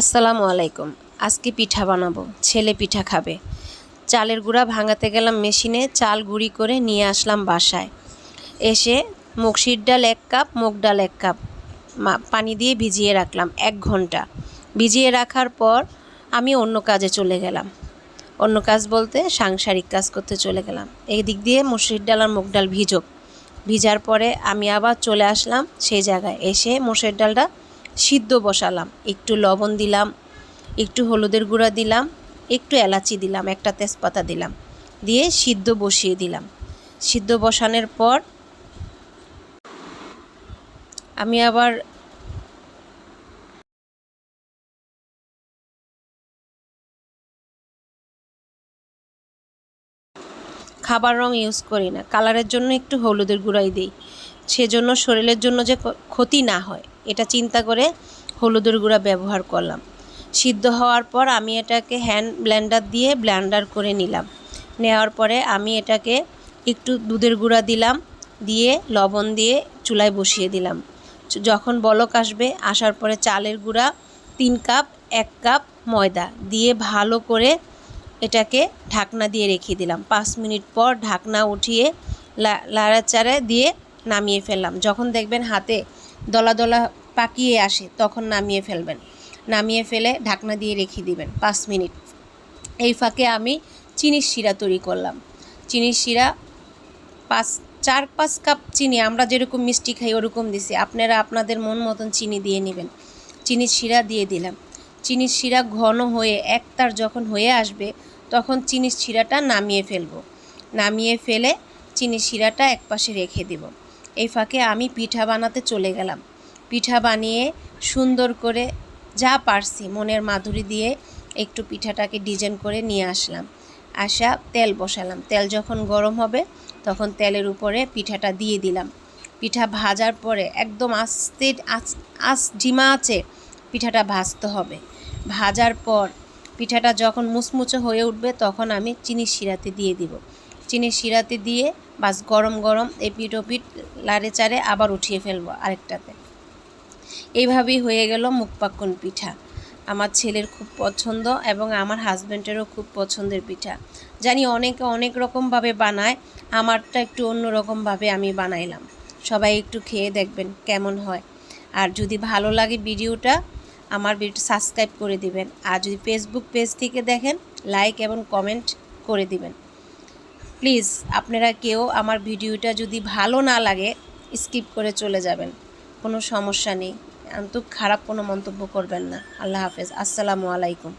আসসালামু আলাইকুম। আজকে পিঠা বানাবো, ছেলে পিঠা খাবে। চালের গুঁড়া ভাঙাতে গেলাম মেশিনে, চাল গুঁড়ি করে নিয়ে আসলাম বাসায়। এসে মসুর ডাল 1 কাপ, মুগ ডাল 1 কাপ পানি দিয়ে ভিজিয়ে রাখলাম 1 ঘন্টা। ভিজিয়ে রাখার পর আমি অন্য কাজে চলে গেলাম। অন্য কাজ বলতে সাংসারিক কাজ করতে চলে গেলাম। এই দিক দিয়ে মসুর ডাল আর মুগ ডাল ভিজার পরে আমি আবার চলে আসলাম সেই জায়গায়। এসে মসুর ডালটা সিদ্ধ বসালাম। একটু লবণ দিলাম, একটু হলুদের গুঁড়া দিলাম, একটু এলাচি দিলাম, একটা তেজপাতা দিলাম, দিয়ে সিদ্ধ বসিয়ে দিলাম। সিদ্ধ বসানোর পর আমি আবার খাবার রং ইউজ করি না, কালারের জন্য একটু হলুদের গুঁড়াই দিই। সেজন্য শরীরের জন্য যে ক্ষতি না হয় এটা চিন্তা করে হলুদের গুঁড়া ব্যবহার করলাম। সিদ্ধ হওয়ার পর আমি এটাকে হ্যান্ড ব্লেন্ডার দিয়ে ব্লেন্ডার করে নিলাম। নেওয়ার পরে আমি এটাকে একটু দুধের গুঁড়া দিলাম, দিয়ে লবণ দিয়ে চুলায় বসিয়ে দিলাম। যখন বলক আসবে, আসার পরে চালের গুঁড়া 3 কাপ, 1 কাপ ময়দা দিয়ে ভালো করে এটাকে ঢাকনা দিয়ে রেখে দিলাম। 5 মিনিট পর ঢাকনা উঠিয়ে লাড়াচাড়া দিয়ে নামিয়ে ফেললাম। যখন দেখবেন হাতে দলা দলা পাকিয়ে আসে তখন নামিয়ে ফেলবেন। নামিয়ে ফেলে ঢাকনা দিয়ে রেখে দিবেন 5 মিনিট। এই ফাঁকে আমি চিনির শিরা তৈরি করলাম। চিনির শিরা 4-5 কাপ চিনি, আমরা যেরকম মিষ্টি খাই ওরকম দিছি, আপনারা আপনাদের মন মতন চিনি দিয়ে নেবেন। চিনির শিরা দিয়ে দিলাম। চিনির শিরা ঘন হয়ে একতার যখন হয়ে আসবে তখন চিনির শিরাটা নামিয়ে ফেলবো। নামিয়ে ফেলে চিনির শিরাটা একপাশে রেখে দেব। এই ফাঁকে আমি পিঠা বানাতে চলে গেলাম। পিঠা বানিয়ে সুন্দর করে যা পারছি মনের মাধুরী দিয়ে একটু পিঠাটাকে ডিজাইন করে নিয়ে আসলাম। আসা তেল বসালাম। তেল যখন গরম হবে তখন তেলের উপরে পিঠাটা দিয়ে দিলাম। পিঠা ভাজার পরে একদম আস্তে ঝিমা আছে পিঠাটা ভাজতে হবে। ভাজার পর পিঠাটা যখন মুচমুচে হয়ে উঠবে তখন আমি চিনির শিরাতে দিয়ে দিব। চিনির শিরাতে দিয়ে বাস গরম গরম এপিট ওপিট লাড়ে চাড়ে আবার উঠিয়ে ফেলবো আরেকটাতে। এইভাবেই হয়ে গেল মুখপাক্কন পিঠা। আমার ছেলের খুব পছন্দ এবং আমার হাজব্যান্ডেরও খুব পছন্দের পিঠা। জানি অনেকে অনেক রকমভাবে বানায়, আমারটা একটু অন্য রকমভাবে আমি বানাইলাম। সবাই একটু খেয়ে দেখবেন কেমন হয়। আর যদি ভালো লাগে ভিডিওটা, আমার ভিডিও সাবস্ক্রাইব করে দিবেন। আর যদি ফেসবুক পেজ থেকে দেখেন, লাইক এবং কমেন্ট করে দিবেন। প্লিজ আপনারা কেউ আমার ভিডিওটা যদি ভালো না লাগে স্কিপ করে চলে যাবেন, কোনো সমস্যা নেই, কিন্তু খারাপ কোনো মন্তব্য করবেন না। আল্লাহ হাফেজ। আসসালামু আলাইকুম।